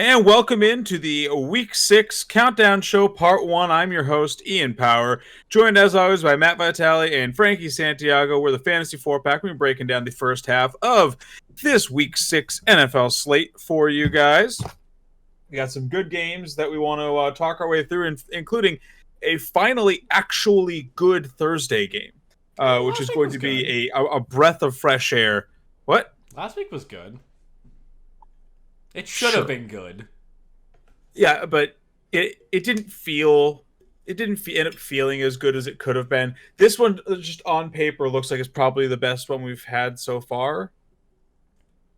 And welcome into the Week 6 Countdown Show Part 1. I'm your host, Ian Power, joined as always by Matt Vitale and Frankie Santiago. We're the Fantasy 4-Pack. We're breaking down the first half of this Week 6 NFL slate for you guys. We got some good games that we want to talk our way through, including a finally actually good Thursday game, which is going to be a breath of fresh air. What? Last week was good. It should have been good. Yeah, but it didn't end up feeling as good as it could have been. This one, just on paper, looks like it's probably the best one we've had so far.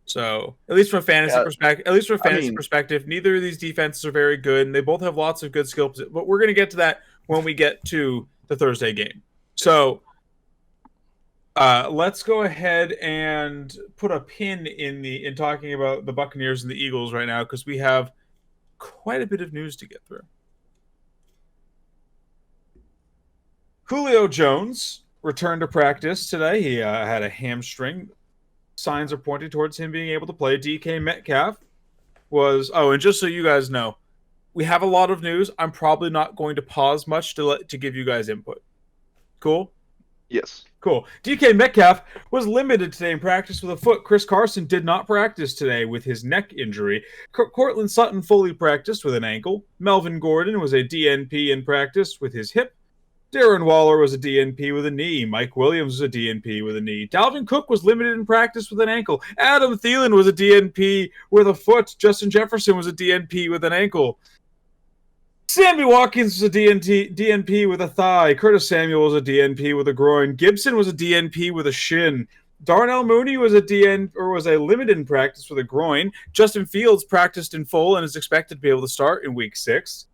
So, at least from a fantasy perspective, neither of these defenses are very good, and they both have lots of good skill positions. But we're going to get to that when we get to the Thursday game. So, let's go ahead and put a pin in talking about the Buccaneers and the Eagles right now, because we have quite a bit of news to get through. Julio Jones returned to practice today. He had a hamstring. Signs are pointing towards him being able to play. DK Metcalf was... Oh, and just so you guys know, we have a lot of news. I'm probably not going to pause much to give you guys input. Cool? Yes. Cool. DK Metcalf was limited today in practice with a foot. Chris Carson did not practice today with his neck injury. Cortland Sutton fully practiced with an ankle. Melvin Gordon was a DNP in practice with his hip. Darren Waller was a DNP with a knee. Mike Williams was a DNP with a knee. Dalvin Cook was limited in practice with an ankle. Adam Thielen was a DNP with a foot. Justin Jefferson was a DNP with an ankle. Sammy Watkins was a DNP with a thigh. Curtis Samuel was a DNP with a groin. Gibson was a DNP with a shin. Darnell Mooney was a limited in practice with a groin. Justin Fields practiced in full and is expected to be able to start in Week 6.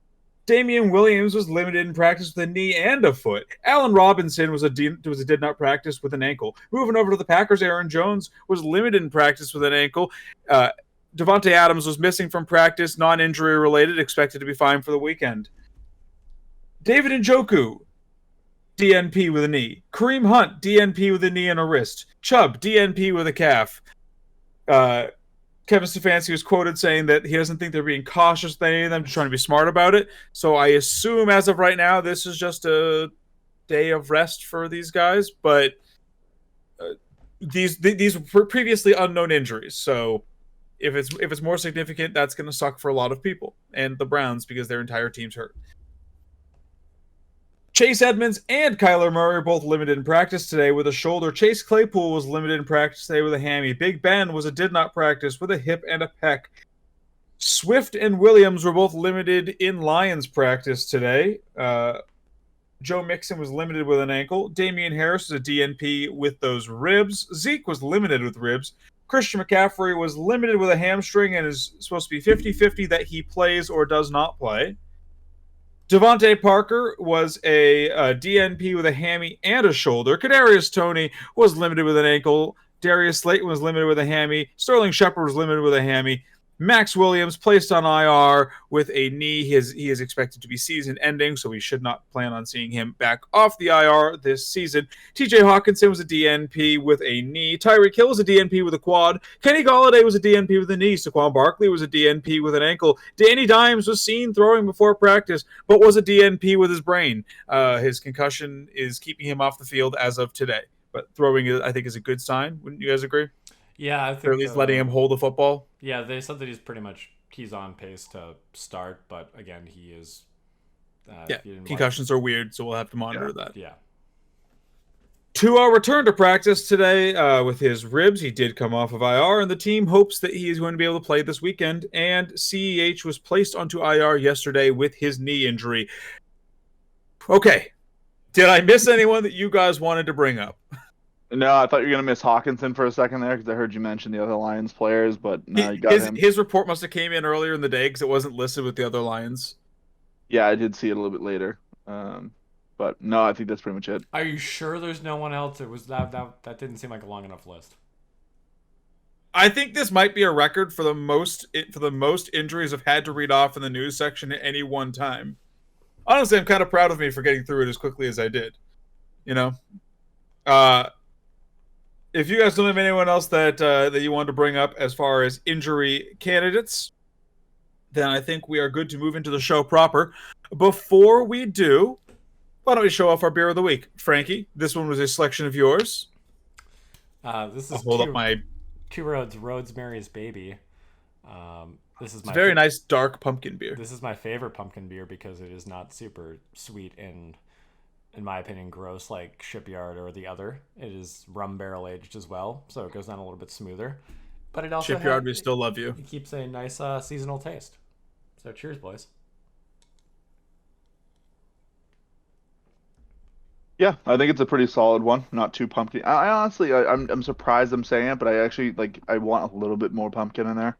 Damian Williams was limited in practice with a knee and a foot. Allen Robinson was a did not practice with an ankle. Moving over to the Packers, Aaron Jones was limited in practice with an ankle. Devontae Adams was missing from practice, non-injury related, expected to be fine for the weekend. David Njoku, DNP with a knee. Kareem Hunt, DNP with a knee and a wrist. Chubb, DNP with a calf. Kevin Stefanski was quoted saying that he doesn't think they're being cautious with any of them, just trying to be smart about it. So I assume as of right now, this is just a day of rest for these guys, but these were previously unknown injuries, so if it's more significant, that's going to suck for a lot of people and the Browns because their entire team's hurt. Chase Edmonds and Kyler Murray are both limited in practice today with a shoulder. Chase Claypool was limited in practice today with a hammy. Big Ben did not practice with a hip and a pec. Swift and Williams were both limited in Lions practice today. Joe Mixon was limited with an ankle. Damian Harris was a DNP with those ribs. Zeke was limited with ribs. Christian McCaffrey was limited with a hamstring and is supposed to be 50-50 that he plays or does not play. Devontae Parker was a DNP with a hammy and a shoulder. Kadarius Toney was limited with an ankle. Darius Slayton was limited with a hammy. Sterling Shepard was limited with a hammy. Max Williams placed on IR with a knee. He is expected to be season-ending, so we should not plan on seeing him back off the IR this season. TJ Hawkinson was a DNP with a knee. Tyreek Hill was a DNP with a quad. Kenny Golladay was a DNP with a knee. Saquon Barkley was a DNP with an ankle. Danny Dimes was seen throwing before practice, but was a DNP with his brain. His concussion is keeping him off the field as of today. But throwing, I think, is a good sign. Wouldn't you guys agree? Yeah, I think. Or at least letting him hold the football. Yeah, they said that he's on pace to start, but again, he is. Concussions are weird, so we'll have to monitor that. Yeah. Tua returned to practice today with his ribs. He did come off of IR, and the team hopes that he is going to be able to play this weekend. And CEH was placed onto IR yesterday with his knee injury. Okay. Did I miss anyone that you guys wanted to bring up? No, I thought you were going to miss Hawkinson for a second there because I heard you mention the other Lions players, but no, you got him. His report must have came in earlier in the day because it wasn't listed with the other Lions. Yeah, I did see it a little bit later. But no, I think that's pretty much it. Are you sure there's no one else? It was that didn't seem like a long enough list. I think this might be a record for the most injuries I've had to read off in the news section at any one time. Honestly, I'm kind of proud of me for getting through it as quickly as I did. You know? If you guys don't have anyone else that you wanted to bring up as far as injury candidates, then I think we are good to move into the show proper. Before we do, why don't we show off our beer of the week? Frankie, this one was a selection of yours. This I'll is hold up my... Two Roads Rosemary's Baby. This is It's a very nice dark pumpkin beer. This is my favorite pumpkin beer because it is not super sweet and, in my opinion, gross like Shipyard or the other. It is rum barrel aged as well, so it goes down a little bit smoother. But it also Shipyard, we still love you. It keeps a nice seasonal taste. So cheers, boys. Yeah, I think it's a pretty solid one. Not too pumpkin. I honestly, I'm surprised I'm saying it, but I actually I want a little bit more pumpkin in there.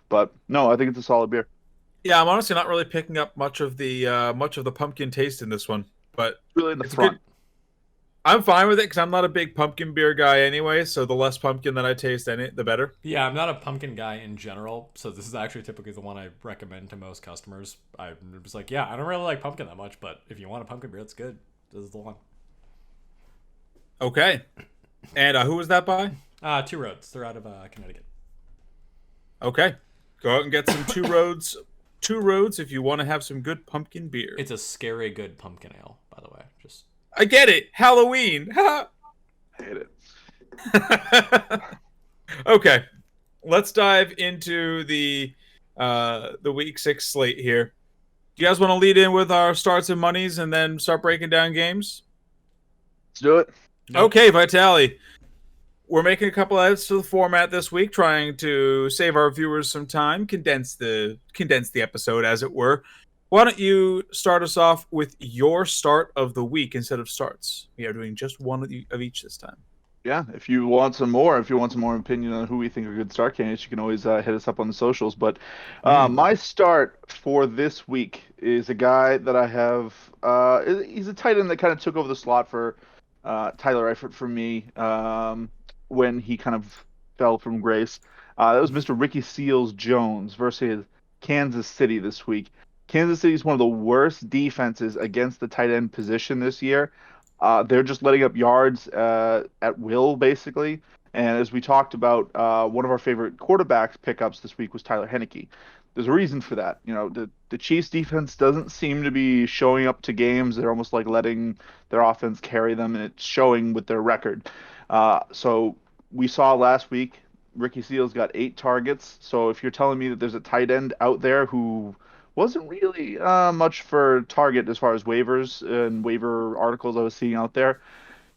But no, I think it's a solid beer. Yeah, I'm honestly not really picking up much of the pumpkin taste in this one, but Really in the it's front. good. I'm fine with it because I'm not a big pumpkin beer guy anyway. So the less pumpkin that I taste in it, the better. Yeah, I'm not a pumpkin guy in general, so this is actually typically the one I recommend to most customers. I was like, yeah, I don't really like pumpkin that much, but if you want a pumpkin beer, it's good. This is the one. Okay, and who was that by? Two Roads. They're out of Connecticut. Okay, go out and get some Two Roads. Two Roads if you want to have some good pumpkin beer. It's a scary good pumpkin ale, by the way. Just I get it. Halloween. I hate it. Okay, let's dive into the week 6 slate here. Do you guys want to lead in with our starts and monies and then start breaking down games? Let's do it. Yep. Okay, Vitali. We're making a couple edits to the format this week, trying to save our viewers some time, condense the episode, as it were. Why don't you start us off with your start of the week instead of starts? We are doing just one of each this time. Yeah, if you want some more opinion on who we think are good start candidates, you can always hit us up on the socials. But my start for this week is a guy that I have. He's a tight end that kind of took over the slot for Tyler Eifert for me when he kind of fell from grace. That was Mr. Ricky Seals-Jones versus Kansas City this week. Kansas City is one of the worst defenses against the tight end position this year. They're just letting up yards at will, basically. And as we talked about, one of our favorite quarterback pickups this week was Tyler Heineke. There's a reason for that. You know, the Chiefs defense doesn't seem to be showing up to games. They're almost like letting their offense carry them, and it's showing with their record. So we saw last week, Ricky Seals got 8 targets. So if you're telling me that there's a tight end out there who wasn't really much for target as far as waivers and waiver articles I was seeing out there,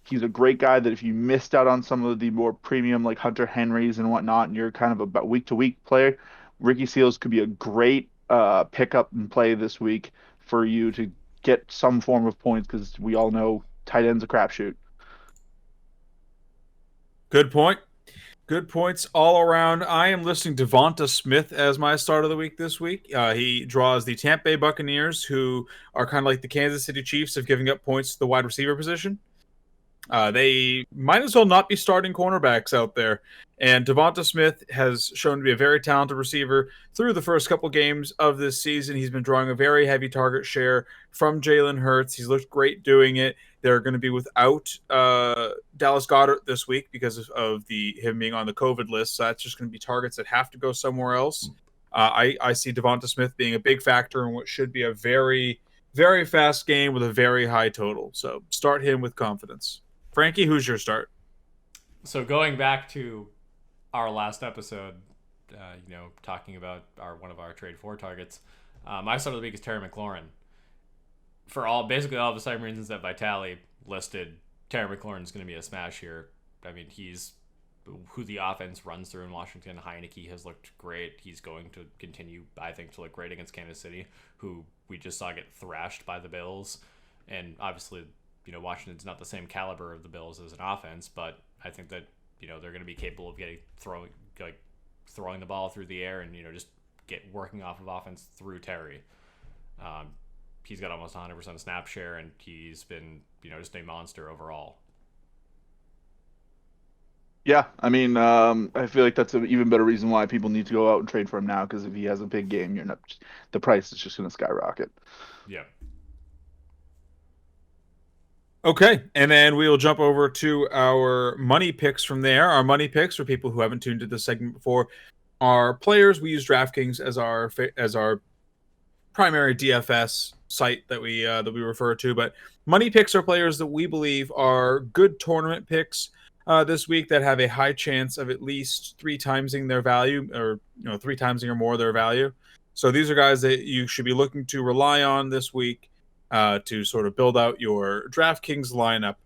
he's a great guy that if you missed out on some of the more premium like Hunter Henrys and whatnot, and you're kind of a week-to-week player, Ricky Seals could be a great pickup and play this week for you to get some form of points, because we all know tight end's a crapshoot. Good point. Good points all around. I am listing Devonta Smith as my start of the week this week. He draws the Tampa Bay Buccaneers, who are kind of like the Kansas City Chiefs of giving up points to the wide receiver position. They might as well not be starting cornerbacks out there. And Devonta Smith has shown to be a very talented receiver through the first couple games of this season. He's been drawing a very heavy target share from Jalen Hurts. He's looked great doing it. They're going to be without Dallas Goedert this week because of him being on the COVID list. So that's just going to be targets that have to go somewhere else. I see Devonta Smith being a big factor in what should be a very, very fast game with a very high total. So start him with confidence. Frankie, who's your start? So going back to our last episode, talking about one of our trade 4 targets, my start of the week is Terry McLaurin. For basically all of the same reasons that Vitali listed, Terry McLaurin is going to be a smash here. I mean, he's who the offense runs through in Washington. Heineke has looked great. He's going to continue, I think, to look great against Kansas City, who we just saw get thrashed by the Bills. And obviously, Washington's not the same caliber of the Bills as an offense, but I think that, they're going to be capable of throwing the ball through the air and, just working off of offense through Terry. He's got almost 100% snap share, and he's been, just a monster overall. Yeah, I mean, I feel like that's an even better reason why people need to go out and trade for him now, because if he has a big game, the price is just going to skyrocket. Yeah. Okay, and then we'll jump over to our money picks from there. Our money picks, for people who haven't tuned into this segment before, are players. We use DraftKings as our primary DFS site that we refer to, but money picks are players that we believe are good tournament picks this week that have a high chance of at least three timesing their value, or three timesing or more their value. So these are guys that you should be looking to rely on this week to sort of build out your DraftKings lineup.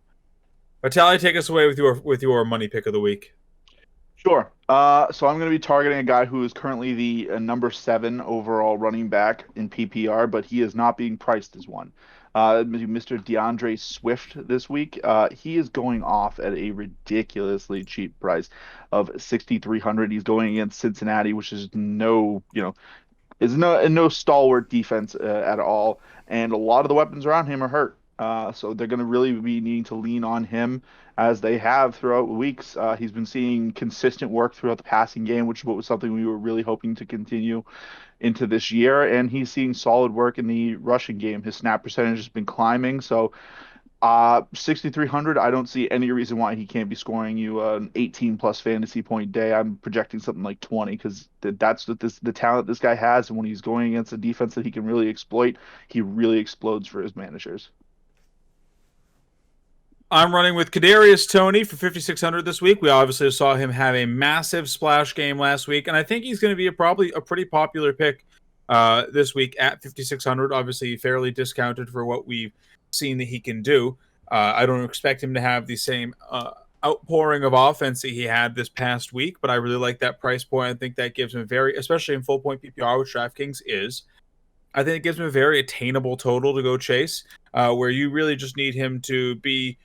Vitaly, take us away with your money pick of the week. Sure. So I'm going to be targeting a guy who is currently the number 7 overall running back in PPR, but he is not being priced as one. Mr. DeAndre Swift this week. He is going off at a ridiculously cheap price of 6,300. He's going against Cincinnati, which is no stalwart defense at all, and a lot of the weapons around him are hurt. So they're going to really be needing to lean on him as they have throughout weeks. He's been seeing consistent work throughout the passing game, which was something we were really hoping to continue into this year. And he's seeing solid work in the rushing game. His snap percentage has been climbing. So 6,300, I don't see any reason why he can't be scoring you an 18 plus fantasy point day. I'm projecting something like 20 because that's what the talent this guy has. And when he's going against a defense that he can really exploit, he really explodes for his managers. I'm running with Kadarius Toney for 5,600 this week. We obviously saw him have a massive splash game last week, and I think he's going to be probably a pretty popular pick this week at 5,600. Obviously, fairly discounted for what we've seen that he can do. I don't expect him to have the same outpouring of offense that he had this past week, but I really like that price point. I think that gives him especially in full point PPR, which DraftKings is. I think it gives him a very attainable total to go chase, where you really just need him to be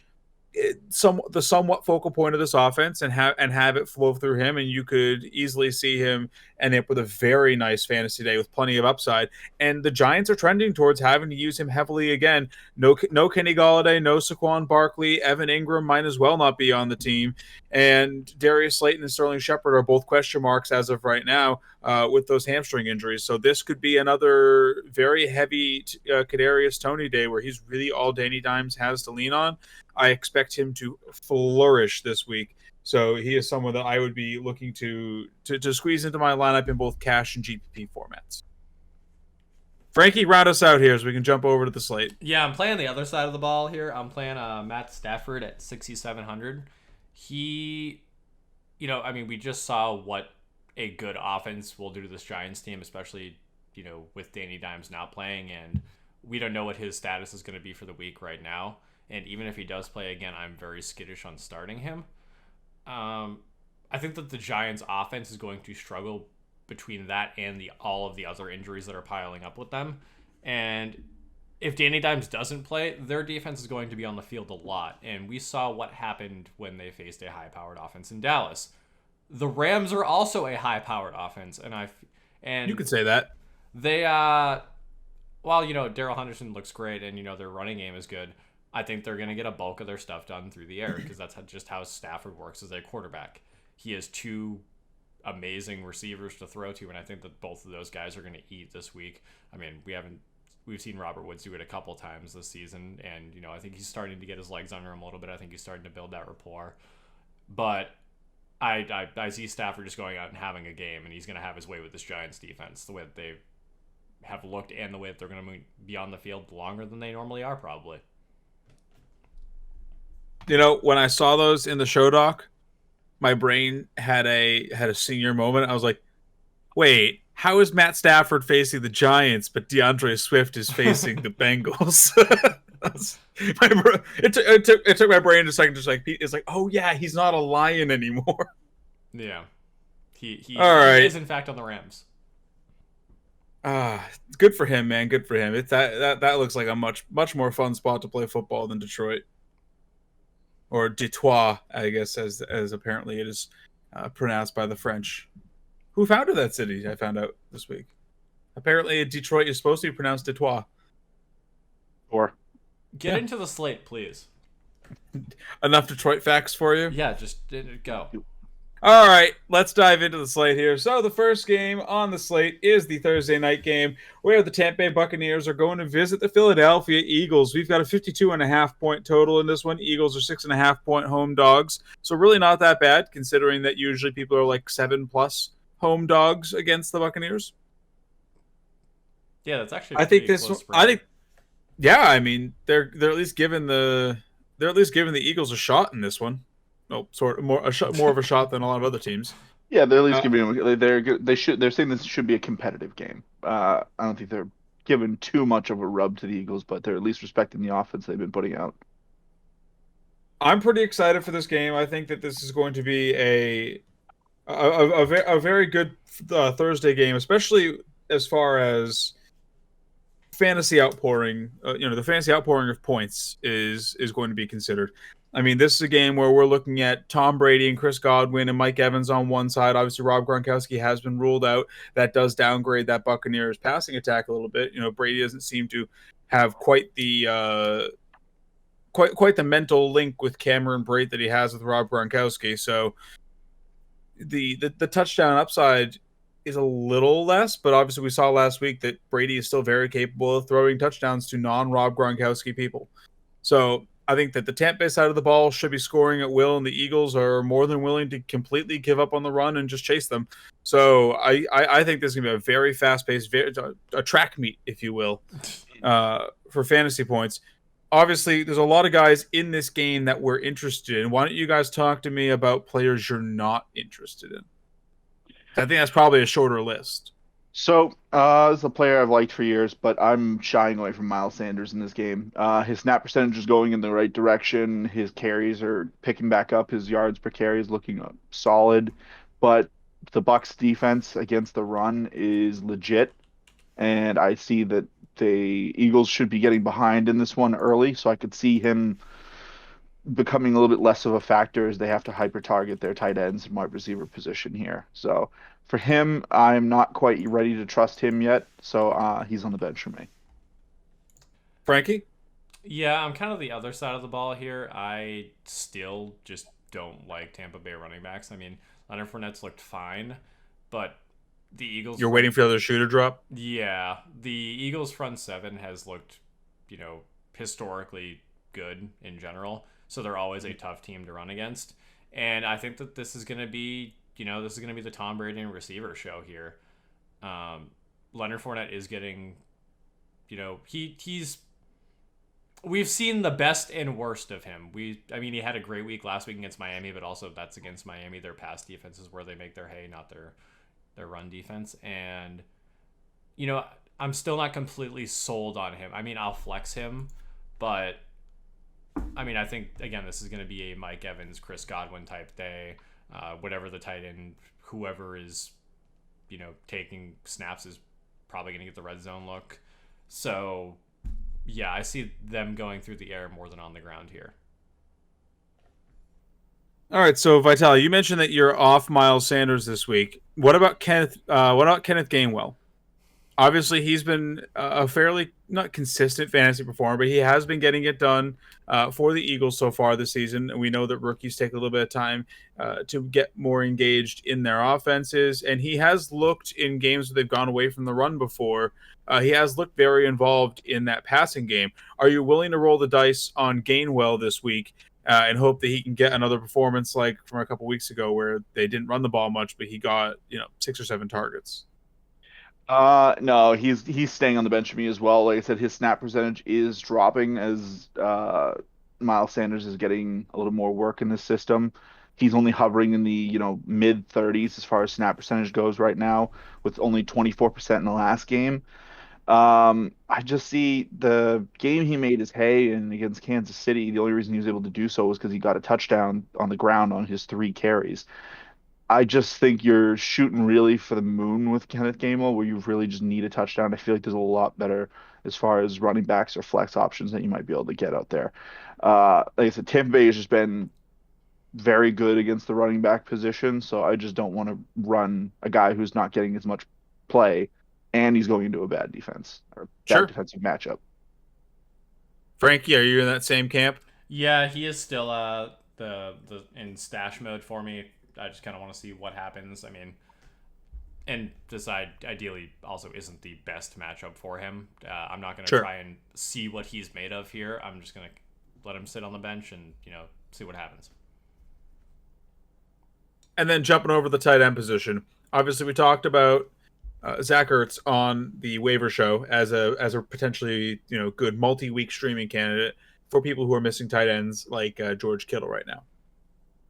the somewhat focal point of this offense and have it flow through him, and you could easily see him end up with a very nice fantasy day with plenty of upside. And the Giants are trending towards having to use him heavily again. No Kenny Golladay, no Saquon Barkley, Evan Ingram might as well not be on the team, and Darius Slayton and Sterling Shepard are both question marks as of right now with those hamstring injuries. So this could be another very heavy Kadarius Toney day where he's really all Danny Dimes has to lean on. I expect him to flourish this week. So he is someone that I would be looking to squeeze into my lineup in both cash and GPP formats. Frankie, round us out here so we can jump over to the slate. Yeah, I'm playing the other side of the ball here. I'm playing Matt Stafford at 6,700. We just saw what a good offense will do to this Giants team, especially, with Danny Dimes not playing, and we don't know what his status is going to be for the week right now. And even if he does play again, I'm very skittish on starting him. I think that the Giants' offense is going to struggle between that and all of the other injuries that are piling up with them. And if Danny Dimes doesn't play, their defense is going to be on the field a lot. And we saw what happened when they faced a high-powered offense in Dallas. The Rams are also a high-powered offense, and you could say that. They Darrell Henderson looks great, and their running game is good. I think they're going to get a bulk of their stuff done through the air because that's just how Stafford works as a quarterback. He has two amazing receivers to throw to, and I think that both of those guys are going to eat this week. I mean, we've seen Robert Woods do it a couple times this season, and I think he's starting to get his legs under him a little bit. I think he's starting to build that rapport. But I see Stafford just going out and having a game, and he's going to have his way with this Giants defense, the way that they have looked and the way that they're going to be on the field longer than they normally are, probably. When I saw those in the show doc, my brain had a senior moment. I was like, wait, how is Matt Stafford facing the Giants, but DeAndre Swift is facing the Bengals? It took my brain a second, it's like, oh yeah, he's not a Lion anymore. Yeah, he is in fact on the Rams. Good for him, man. Good for him. That looks like a much more fun spot to play football than Detroit. Or Detroit, I guess, as apparently it is pronounced by the French. Who founded that city, I found out this week. Apparently Detroit is supposed to be pronounced Detroit. Get into the slate, please. Enough Detroit facts for you? Yeah, just go. All right, let's dive into the slate here. So the first game on the slate is the Thursday night game where the Tampa Bay Buccaneers are going to visit the Philadelphia Eagles. We've got a 52.5 point total in this one. Eagles are 6.5 point home dogs. So really not that bad considering that usually people are like 7+ home dogs against the Buccaneers. Yeah, that's actually a I think pretty this. close I spread. think, yeah. I mean, they're at least giving the Eagles a shot in this one. No, sort of more of a shot than a lot of other teams. Yeah, they're at least Uh, giving them. They're good. They're saying this should be a competitive game. I don't think they're giving too much of a rub to the Eagles, but they're at least respecting the offense they've been putting out. I'm pretty excited for this game. I think that this is going to be a very good Thursday game, especially as far as fantasy outpouring. The fantasy outpouring of points is going to be considered. I mean, this is a game where we're looking at Tom Brady and Chris Godwin and Mike Evans on one side. Obviously, Rob Gronkowski has been ruled out. That does downgrade that Buccaneers passing attack a little bit. Brady doesn't seem to have quite the quite the mental link with Cameron Brate that he has with Rob Gronkowski. So the touchdown upside is a little less, but obviously we saw last week that Brady is still very capable of throwing touchdowns to non-Rob Gronkowski people. So I think that the Tampa Bay side of the ball should be scoring at will, and the Eagles are more than willing to completely give up on the run and just chase them. So I think this is going to be a very fast-paced, a track meet, if you will, for fantasy points. Obviously, there's a lot of guys in this game that we're interested in. Why don't you guys talk to me about players you're not interested in? I think that's probably a shorter list. So, this is a player I've liked for years, but I'm shying away from Miles Sanders in this game. His snap percentage is going in the right direction. His carries are picking back up. His yards per carry is looking solid, but the Bucks defense against the run is legit, and I see that the Eagles should be getting behind in this one early, so I could see him becoming a little bit less of a factor as they have to hyper target their tight ends and wide receiver position here. So for him, I'm not quite ready to trust him yet. So he's on the bench for me. Frankie? Yeah, I'm kind of the other side of the ball here. I still just don't like Tampa Bay running backs. I mean, Leonard Fournette's looked fine, but the Eagles You're waiting for the other shoe to drop? yeah, the Eagles front seven has looked, historically good in general. So they're always a tough team to run against. And I think that this is going to be, this is going to be the Tom Brady and receiver show here. Leonard Fournette is getting, he's we've seen the best and worst of him. He had a great week last week against Miami, but also that's against Miami. Their pass defense is where they make their hay, not their run defense. And I'm still not completely sold on him. I mean, I'll flex him, but I think again this is going to be a Mike Evans, Chris Godwin type day. Whatever the tight end, whoever is, taking snaps is probably going to get the red zone look. So yeah, I see them going through the air more than on the ground here. All right, so Vital, you mentioned that you're off Miles Sanders this week. What about Kenneth? What about Kenneth Gainwell? Obviously, he's been a fairly not consistent fantasy performer, but he has been getting it done for the Eagles so far this season. And we know that rookies take a little bit of time to get more engaged in their offenses. And he has looked in games where they've gone away from the run before. He has looked very involved in that passing game. Are you willing to roll the dice on Gainwell this week and hope that he can get another performance like from a couple weeks ago where they didn't run the ball much, but he got 6 or 7 targets? No, he's staying on the bench for me as well. Like I said, his snap percentage is dropping as Miles Sanders is getting a little more work in this system. He's only hovering in the, mid 30s as far as snap percentage goes right now, with only 24% in the last game. I just see the game he made his hay in against Kansas City. The only reason he was able to do so was because he got a touchdown on the ground on his 3 carries. I just think you're shooting really for the moon with Kenneth Gainwell, where you really just need a touchdown. I feel like there's a lot better as far as running backs or flex options that you might be able to get out there. Like I said, Tampa Bay has just been very good against the running back position, so I just don't want to run a guy who's not getting as much play, and he's going into a bad defense or bad Sure. defensive matchup. Frankie, are you in that same camp? Yeah, he is still the in stash mode for me. I just kind of want to see what happens. I mean, and this ideally also isn't the best matchup for him. I'm not going to try and see what he's made of here. I'm just going to let him sit on the bench and see what happens. And then jumping over the tight end position, Obviously, we talked about Zach Ertz on the waiver show as a potentially good multi-week streaming candidate for people who are missing tight ends like George Kittle right now.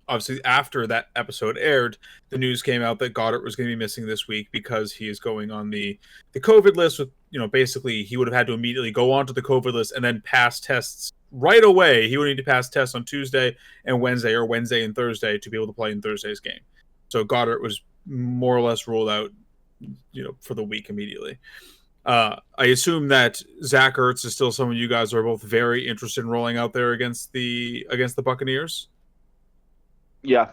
Obviously, after that episode aired, the news came out that Goddard was going to be missing this week because he is going on the COVID list. With basically he would have had to immediately go onto the COVID list and then pass tests right away. He would need to pass tests on Tuesday and Wednesday, or Wednesday and Thursday, to be able to play in Thursday's game. So Goddard was more or less ruled out, for the week immediately. I assume that Zach Ertz is still someone you guys are both very interested in rolling out there against the Buccaneers. Yeah,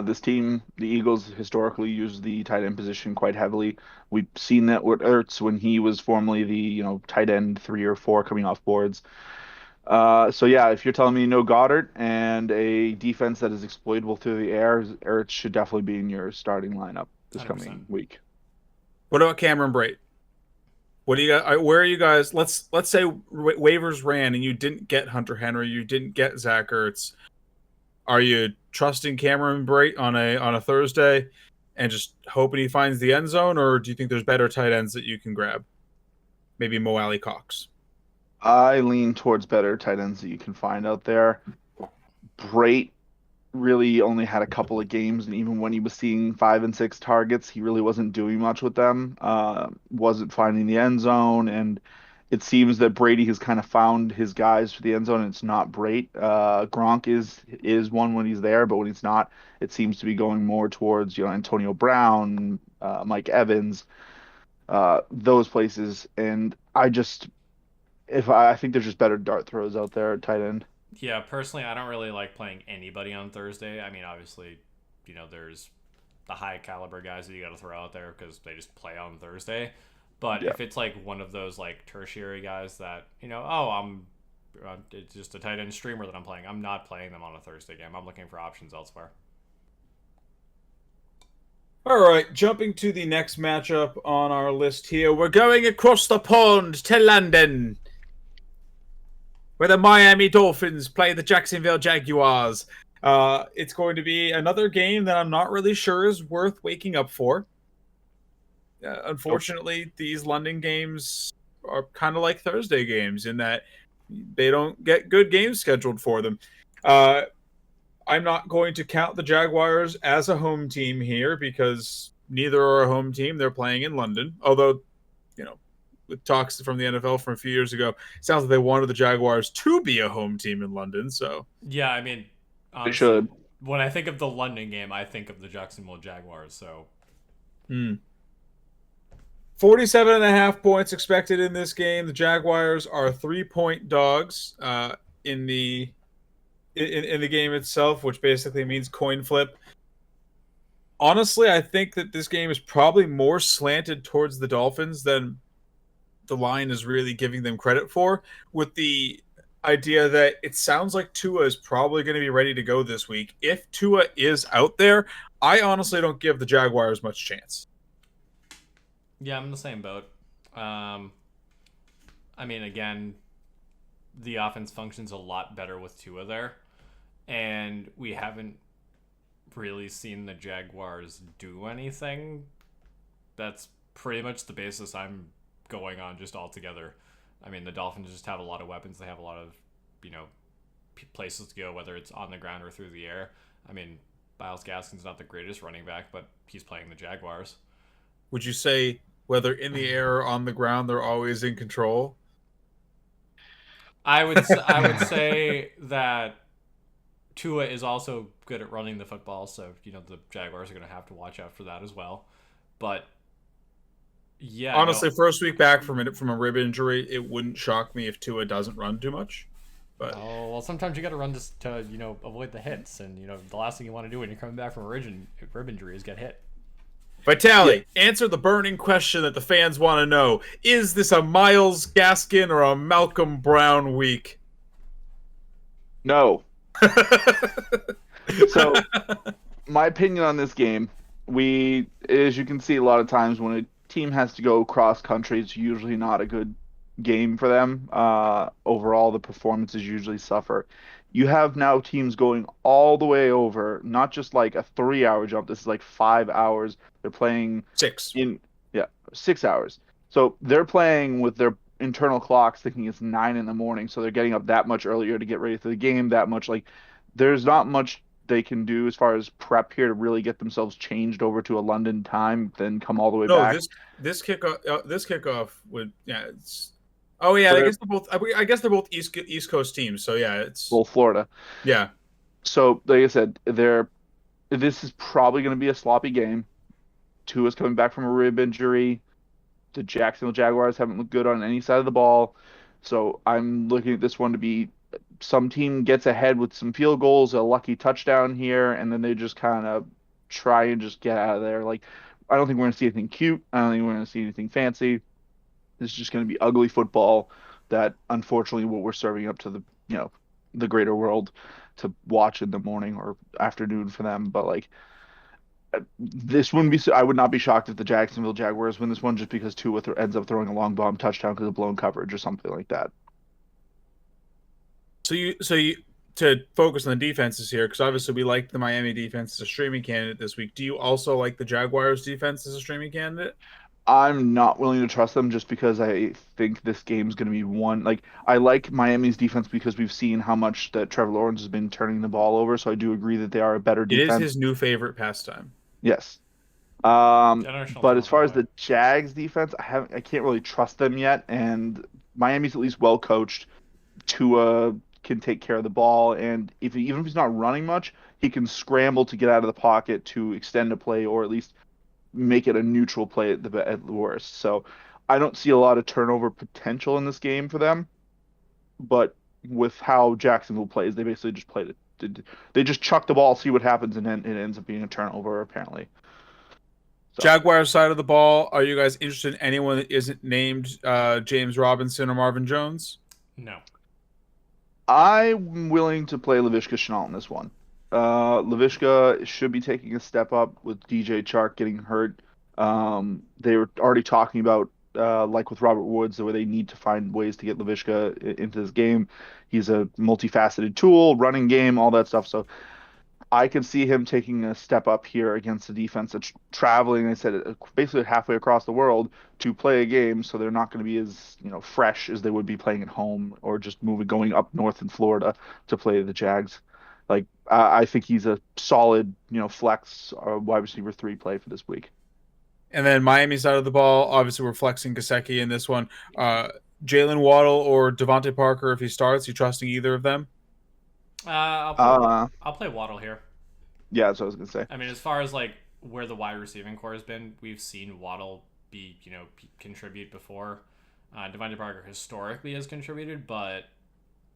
this team, the Eagles, historically use the tight end position quite heavily. We've seen that with Ertz when he was formerly the tight end 3 or 4 coming off boards. So yeah, if you're telling me no Goddard and a defense that is exploitable through the air, Ertz should definitely be in your starting lineup this 100%. coming week. What about Cameron Brate? What do you got? Where are you guys? Let's say waivers ran and you didn't get Hunter Henry, you didn't get Zach Ertz. Are you trusting Cameron Brate on a Thursday and just hoping he finds the end zone, or do you think there's better tight ends that you can grab? Maybe Mo Alley Cox. I lean towards better tight ends that you can find out there. Brate really only had a couple of games, and even when he was seeing 5 and 6 targets, he really wasn't doing much with them. Wasn't finding the end zone, and it seems that Brady has kind of found his guys for the end zone, and it's not Brate. Gronk is one when he's there, but when he's not, it seems to be going more towards Antonio Brown, Mike Evans, those places. And I think there's just better dart throws out there at tight end. Yeah, personally, I don't really like playing anybody on Thursday. I mean, obviously, there's the high caliber guys that you got to throw out there because they just play on Thursday. But if it's like one of those like tertiary guys that it's just a tight end streamer that I'm playing, I'm not playing them on a Thursday game. I'm looking for options elsewhere. All right, jumping to the next matchup on our list here, we're going across the pond to London, where the Miami Dolphins play the Jacksonville Jaguars. It's going to be another game that I'm not really sure is worth waking up for. Unfortunately, these London games are kind of like Thursday games in that they don't get good games scheduled for them. I'm not going to count the Jaguars as a home team here because neither are a home team. They're playing in London. Although, with talks from the NFL from a few years ago, it sounds like they wanted the Jaguars to be a home team in London. So yeah, I mean, honestly, they should. When I think of the London game, I think of the Jacksonville Jaguars. So 47.5 points expected in this game. The Jaguars are 3-point dogs in the game itself, which basically means coin flip. Honestly, I think that this game is probably more slanted towards the Dolphins than the line is really giving them credit for, with the idea that it sounds like Tua is probably going to be ready to go this week. If Tua is out there, I honestly don't give the Jaguars much chance. Yeah, I'm in the same boat. I mean, again, the offense functions a lot better with Tua there, and we haven't really seen the Jaguars do anything. That's pretty much the basis I'm going on just altogether. I mean, the Dolphins just have a lot of weapons. They have a lot of, places to go, whether it's on the ground or through the air. I mean, Myles Gaskin's not the greatest running back, but he's playing the Jaguars. Would you say whether in the air or on the ground, they're always in control? I would say that Tua is also good at running the football, so the Jaguars are going to have to watch out for that as well. But yeah, honestly, first week back from a rib injury, it wouldn't shock me if Tua doesn't run too much. But well, sometimes you got to run just to avoid the hits, and the last thing you want to do when you're coming back from a rib injury is get hit. Vitali, answer the burning question that the fans want to know: is this a Myles Gaskin or a Malcolm Brown week? No. So, my opinion on this game, as you can see, a lot of times when a team has to go cross country, it's usually not a good game for them. Overall, the performances usually suffer. You have now teams going all the way over, not just like a 3 hour jump. This is like 5 hours. They're playing 6. in, yeah, 6 hours. So they're playing with their internal clocks, thinking it's 9 in the morning. So they're getting up that much earlier to get ready for the game. That much, like, there's not much they can do as far as prep here to really get themselves changed over to a London time, then come all the way No, back. this kickoff would, yeah. It's, oh yeah, So I they're guess they're both. I guess they're both East Coast teams. So yeah, it's well, Florida. yeah. So like I said, this is probably going to be a sloppy game. Tua's coming back from a rib injury. The Jacksonville Jaguars haven't looked good on any side of the ball. So I'm looking at this one to be some team gets ahead with some field goals, a lucky touchdown here, and then they just kind of try and just get out of there. Like, I don't think we're going to see anything cute. I don't think we're going to see anything fancy. This is just going to be ugly football that, unfortunately, what we're serving up to the greater world to watch in the morning or afternoon for them. But like, this wouldn't be. I would not be shocked if the Jacksonville Jaguars win this one just because Tua ends up throwing a long bomb touchdown because of blown coverage or something like that. So you to focus on the defenses here, because obviously we like the Miami defense as a streaming candidate this week. Do you also like the Jaguars defense as a streaming candidate? I'm not willing to trust them just because I think this game's going to be one. Like, I like Miami's defense because we've seen how much that Trevor Lawrence has been turning the ball over. So I do agree that they are a better It is defense. his new favorite pastime. Yes. Generational But as talent, far by as the way. the Jags defense, I can't really trust them yet. And Miami's at least well coached. Tua can take care of the ball, and even if he's not running much, he can scramble to get out of the pocket to extend a play or at least make it a neutral play at the worst. So I don't see a lot of turnover potential in this game for them. But with how Jacksonville plays, they basically just played it. They just chuck the ball, see what happens, and then it ends up being a turnover apparently. So Jaguars side of the ball, are you guys interested in anyone that isn't named James Robinson or Marvin Jones? No. I'm willing to play Laviska Shenault in this one. Laviska should be taking a step up with DJ Chark getting hurt. They were already talking about, like with Robert Woods, where they need to find ways to get Laviska into this game. He's a multifaceted tool, running game, all that stuff. So I can see him taking a step up here against the defense that's traveling, I said, basically halfway across the world to play a game, so they're not going to be as, fresh as they would be playing at home or just going up north in Florida to play the Jags. Like, I think he's a solid, flex wide receiver 3 play for this week. And then Miami side of the ball, obviously we're flexing Gesicki in this one. Jalen Waddle or Devontae Parker, if he starts, you trusting either of them? I'll play Waddle here. Yeah, that's what I was gonna say. I mean, as far as like where the wide receiving core has been, we've seen Waddle contribute before. Devontae Parker historically has contributed, but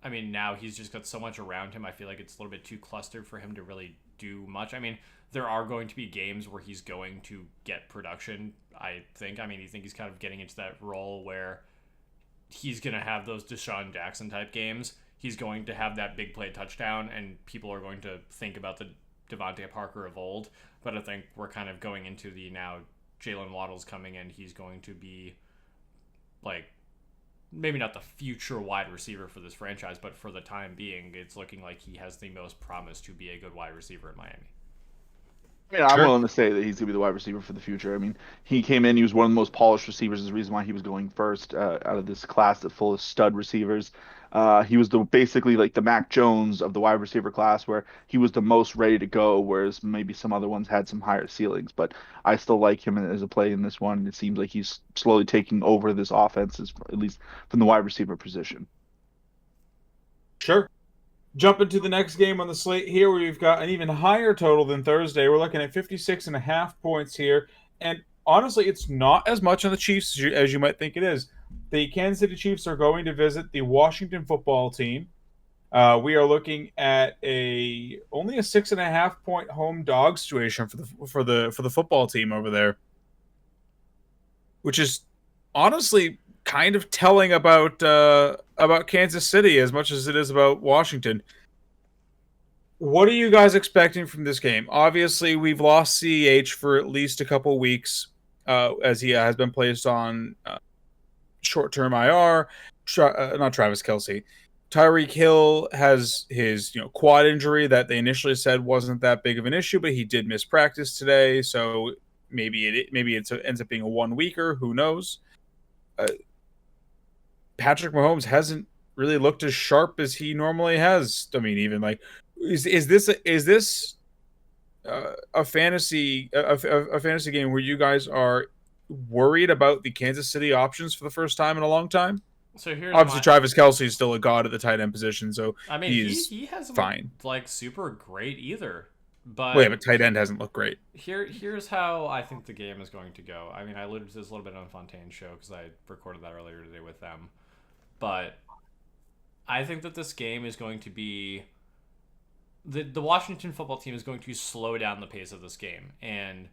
I mean now he's just got so much around him. I feel like it's a little bit too clustered for him to really do much. I mean, there are going to be games where he's going to get production. I think. I mean, you think he's kind of getting into that role where he's going to have those Deshaun Jackson type games. He's going to have that big play touchdown, and people are going to think about the Devontae Parker of old. But I think we're kind of going into the now Jalen Waddle's coming in. He's going to be like maybe not the future wide receiver for this franchise, but for the time being, it's looking like he has the most promise to be a good wide receiver in Miami. I mean, I'm Sure. willing to say that he's gonna be the wide receiver for the future. I mean, he came in, he was one of the most polished receivers. Is the reason why he was going first out of this class that's full of stud receivers. He was basically like the Mac Jones of the wide receiver class, where he was the most ready to go, whereas maybe some other ones had some higher ceilings. But I still like him as a play in this one. It seems like he's slowly taking over this offense, at least from the wide receiver position. Sure. Jumping to the next game on the slate here, where we've got an even higher total than Thursday. We're looking at 56.5 points here. And honestly, it's not as much on the Chiefs as you might think it is. The Kansas City Chiefs are going to visit the Washington football team. We are looking at only a 6.5 point home dog situation for the football team over there, which is honestly kind of telling about Kansas City as much as it is about Washington. What are you guys expecting from this game? Obviously, we've lost CEH for at least a couple weeks, as he has been placed on short-term IR. Not Travis Kelce. Tyreek Hill has his quad injury that they initially said wasn't that big of an issue, but he did miss practice today, so maybe it ends up being a 1 weeker. Who knows? Patrick Mahomes hasn't really looked as sharp as he normally has. I mean, even like, is this a fantasy game where you guys are worried about the Kansas City options for the first time in a long time? So here's Obviously, Travis Kelce is still a god at the tight end position, so I mean, he's he hasn't fine. looked like super great either. But Wait, but tight end hasn't looked great. Here's how I think the game is going to go. I mean, I alluded to this a little bit on Fontaine's show because I recorded that earlier today with them. But I think that this game is going to be the Washington football team is going to slow down the pace of this game. And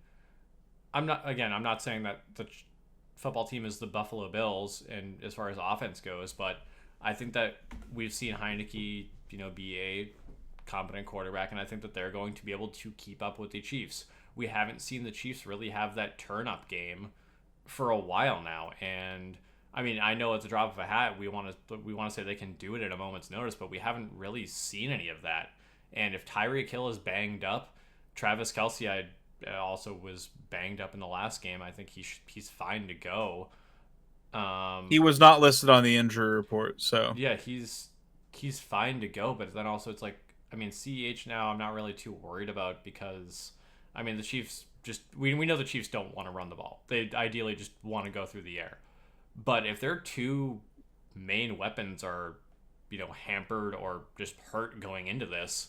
I'm not saying that the football team is the Buffalo Bills and as far as offense goes, but I think that we've seen Heineke, be a competent quarterback, and I think that they're going to be able to keep up with the Chiefs. We haven't seen the Chiefs really have that turn-up game for a while now, and I mean, I know it's a drop of a hat. We want to say they can do it at a moment's notice, but we haven't really seen any of that. And if Tyreek Hill is banged up, Travis Kelce also was banged up in the last game. I think he's fine to go. He was not listed on the injury report, so yeah, he's fine to go. But then also it's like, I mean, CEH now I'm not really too worried about because, I mean, the Chiefs we know the Chiefs don't want to run the ball. They ideally just want to go through the air. But if their two main weapons are, hampered or just hurt going into this,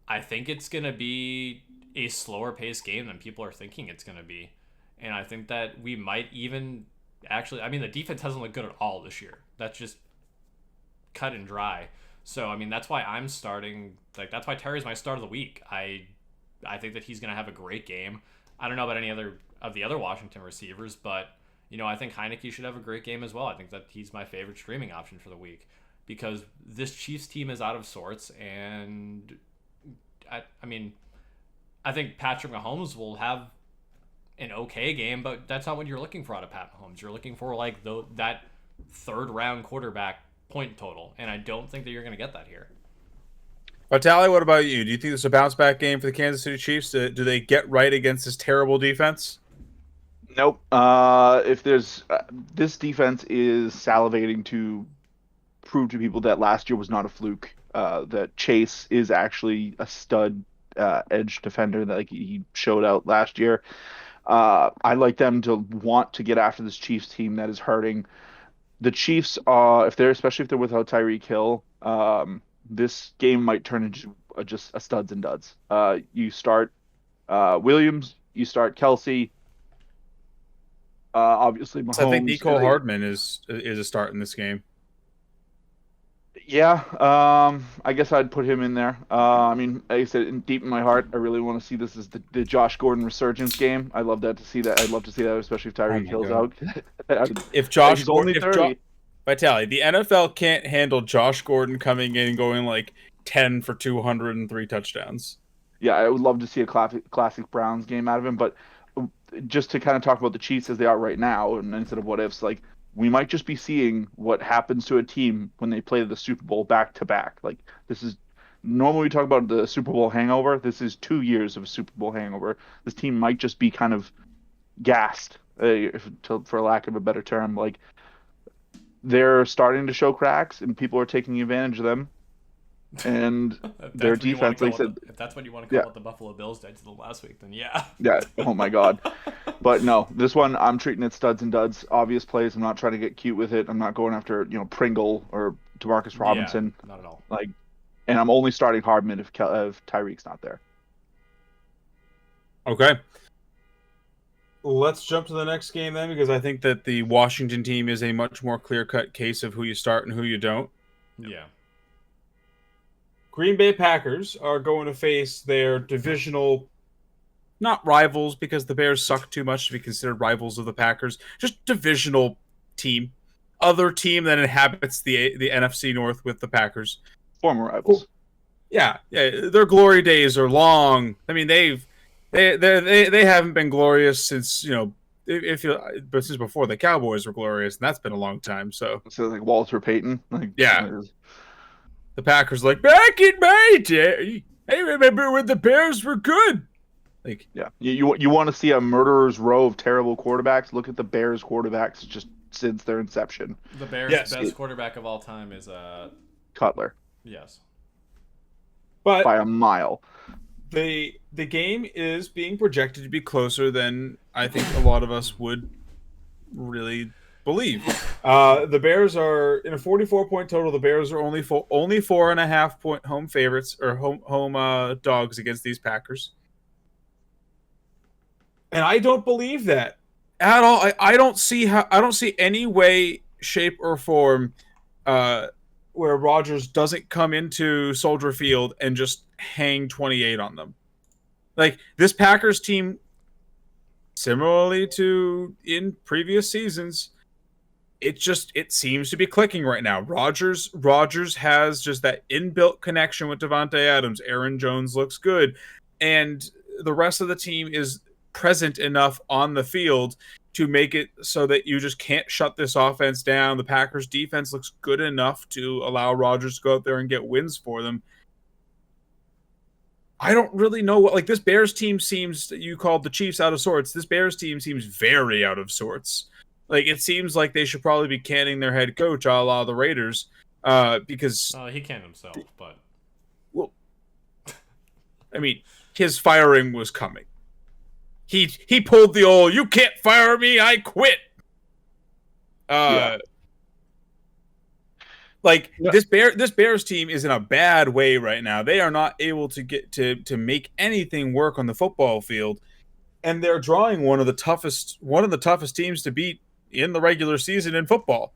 I think it's going to be a slower paced game than people are thinking it's going to be. And I think that we might even actually, I mean, the defense hasn't looked good at all this year. That's just cut and dry. So, I mean, that's why I'm starting, that's why Terry's my start of the week. I think that he's going to have a great game. I don't know about any other of the other Washington receivers, but, I think Heineke should have a great game as well. I think that he's my favorite streaming option for the week because this Chiefs team is out of sorts, and I mean, I think Patrick Mahomes will have an okay game, but that's not what you're looking for out of Pat Mahomes. You're looking for that third round quarterback point total, and I don't think that you're going to get that here. Vitali, what about you? Do you think this is a bounce back game for the Kansas City Chiefs? Do they get right against this terrible defense? Nope. If there's this defense is salivating to prove to people that last year was not a fluke. That Chase is actually a stud edge defender that he showed out last year. I like them to want to get after this Chiefs team that is hurting. The Chiefs, especially if they're without Tyreek Hill, this game might turn into just a studs and duds. You start Williams, you start Kelce. Obviously, Mahomes. So I think Nico Hardman is a start in this game. Yeah, I guess I'd put him in there. I mean, like I said, deep in my heart, I really want to see this as the Josh Gordon resurgence game. I'd love to see that, especially if Tyreek Hill's out. If Josh he's only 30. Vitali, the NFL can't handle Josh Gordon coming in and going like 10 for 200 and 3 touchdowns. Yeah, I would love to see a classic Browns game out of him, but just to kind of talk about the Chiefs as they are right now, and instead of what ifs, like we might just be seeing what happens to a team when they play the Super Bowl back to back. Like this is normally we talk about the Super Bowl hangover. This is 2 years of a Super Bowl hangover. This team might just be kind of gassed, for lack of a better term. Like they're starting to show cracks, and people are taking advantage of them. And their defense, like I said, if that's what you want to call what the Buffalo Bills did to them last week, then yeah. Yeah. Oh my God. But no, this one I'm treating it studs and duds. Obvious plays. I'm not trying to get cute with it. I'm not going after Pringle or Demarcus Robinson. Yeah, not at all. And I'm only starting Hardman if Tyreek's not there. Okay. Let's jump to the next game then, because I think that the Washington team is a much more clear-cut case of who you start and who you don't. Yeah. Green Bay Packers are going to face their divisional, not rivals because the Bears suck too much to be considered rivals of the Packers, just divisional team. Other team that inhabits the NFC North with the Packers. Former rivals. Yeah, their glory days are long. I mean, they haven't been glorious since, but since before the Cowboys were glorious, and that's been a long time. So like Walter Payton. Yeah. The Packers like, back in my day, I remember when the Bears were good. Like, Yeah, you want to see a murderer's row of terrible quarterbacks? Look at the Bears quarterbacks just since their inception. The Bears' yes, best quarterback of all time is Cutler yes. but by a mile. the game is being projected to be closer than I think a lot of us would really believe. The Bears are in a 44-point total. The Bears are only 4.5-point home favorites or home dogs against these Packers, and I don't believe that at all. I don't see any way, shape, or form where Rodgers doesn't come into Soldier Field and just hang 28 on them. Like this Packers team, similarly to in previous seasons, it seems to be clicking right now. Rodgers has just that inbuilt connection with Devontae Adams. Aaron Jones looks good, and the rest of the team is present enough on the field to make it so that you just can't shut this offense down. The Packers defense looks good enough to allow Rodgers to go out there and get wins for them. I don't really know what, like, this Bears team seems, you called the Chiefs out of sorts. This Bears team seems very out of sorts. Like, it seems like they should probably be canning their head coach a la the Raiders, because He canned himself, but well, I mean, his firing was coming. He pulled the old "you can't fire me, I quit." Yeah. Like Yeah. this Bears team is in a bad way right now. They are not able to get to make anything work on the football field, and they're drawing one of the toughest teams to beat in the regular season in football.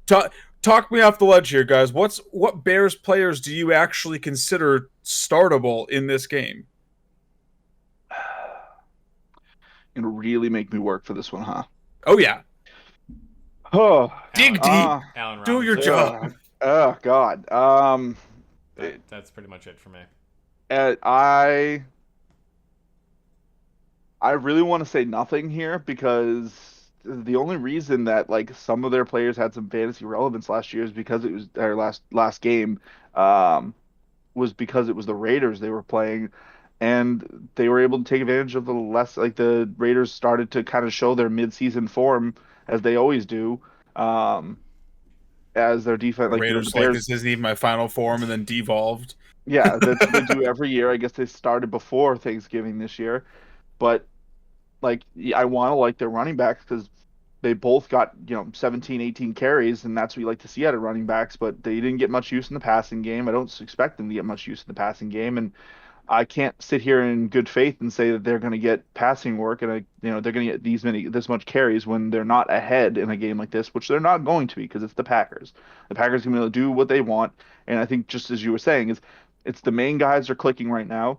Talk me off the ledge here, guys. What Bears players do you actually consider startable in this game? Gonna really make me work for this one, huh? Oh yeah, Oh, dig deep, Allen do Robinson. your job. oh God. That's pretty much it for me. I really want to say nothing here because the only reason that like some of their players had some fantasy relevance last year is because it was their last game, um, was because it was the Raiders they were playing, and they were able to take advantage of the less like the Raiders started to kind of show their midseason form as they always do, um, as their defense The like the Raiders like, Bears. this isn't even my final form, and then devolved. Yeah, that's what they do every year. I guess they started before Thanksgiving this year, but like yeah, I want to like their running backs because they both got 17, 18 carries, and that's what you like to see out of running backs. But they didn't get much use in the passing game. I don't expect them to get much use in the passing game, and I can't sit here in good faith and say that they're going to get passing work and they're going to get this much carries when they're not ahead in a game like this, which they're not going to be because it's the Packers. The Packers are going to do what they want, and I think just as you were saying is it's the main guys are clicking right now.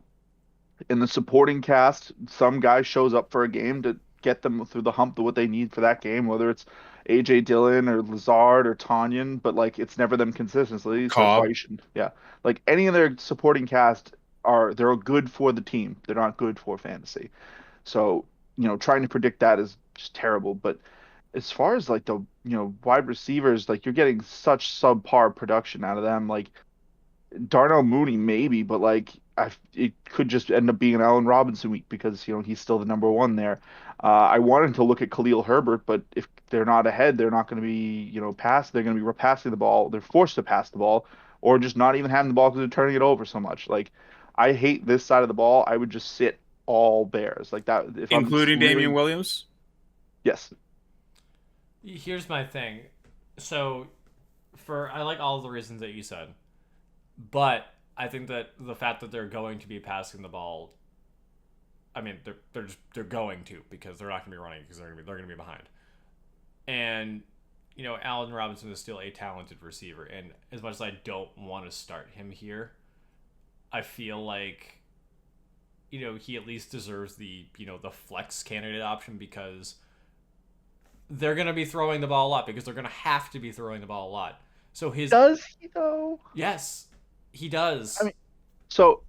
In the supporting cast, some guy shows up for a game to get them through the hump to what they need for that game, whether it's AJ Dillon or Lazard or Tanyan, but like it's never them consistently, so that's why Cobb. you shouldn't. Yeah. Like any of their supporting cast they're good for the team. They're not good for fantasy. So, trying to predict that is just terrible. But as far as like the, wide receivers, like you're getting such subpar production out of them. Like Darnell Mooney maybe, but like it could just end up being an Allen Robinson week because he's still the number one there. I wanted to look at Khalil Herbert, but if they're not ahead, they're not going to be pass. They're going to be repassing the ball. They're forced to pass the ball, or just not even having the ball because they're turning it over so much. Like I hate this side of the ball. I would just sit all Bears like that if I'm Including Damian really Williams? yes. Here's my thing. So, I like all the reasons that you said, but I think that the fact that they're going to be passing the ball, I mean, they're going to because they're not going to be running because they're going to be behind. And Allen Robinson is still a talented receiver, and as much as I don't want to start him here, I feel like he at least deserves the the flex candidate option because they're going to be throwing the ball a lot because they're going to have to be throwing the ball a lot. So Does he though? yes, he does. I mean, so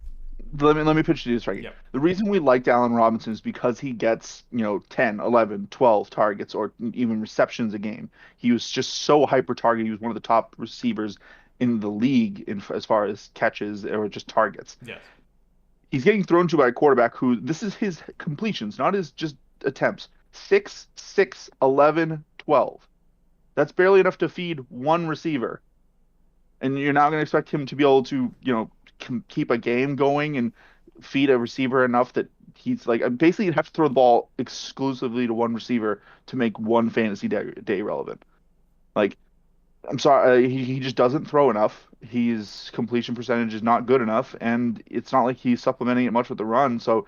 let me pitch you this right. Yep. The reason we liked Allen Robinson is because he gets, 10, 11, 12 targets or even receptions a game. He was just so hyper targeted. He was one of the top receivers in the league as far as catches or just targets. Yes. He's getting thrown to by a quarterback who this is his completions, not his just attempts. 6, 6, 11, 12. That's barely enough to feed one receiver. And you're not going to expect him to be able to, keep a game going and feed a receiver enough that he's like basically you'd have to throw the ball exclusively to one receiver to make one fantasy day relevant. Like, I'm sorry, he just doesn't throw enough. His completion percentage is not good enough, and it's not like he's supplementing it much with the run. So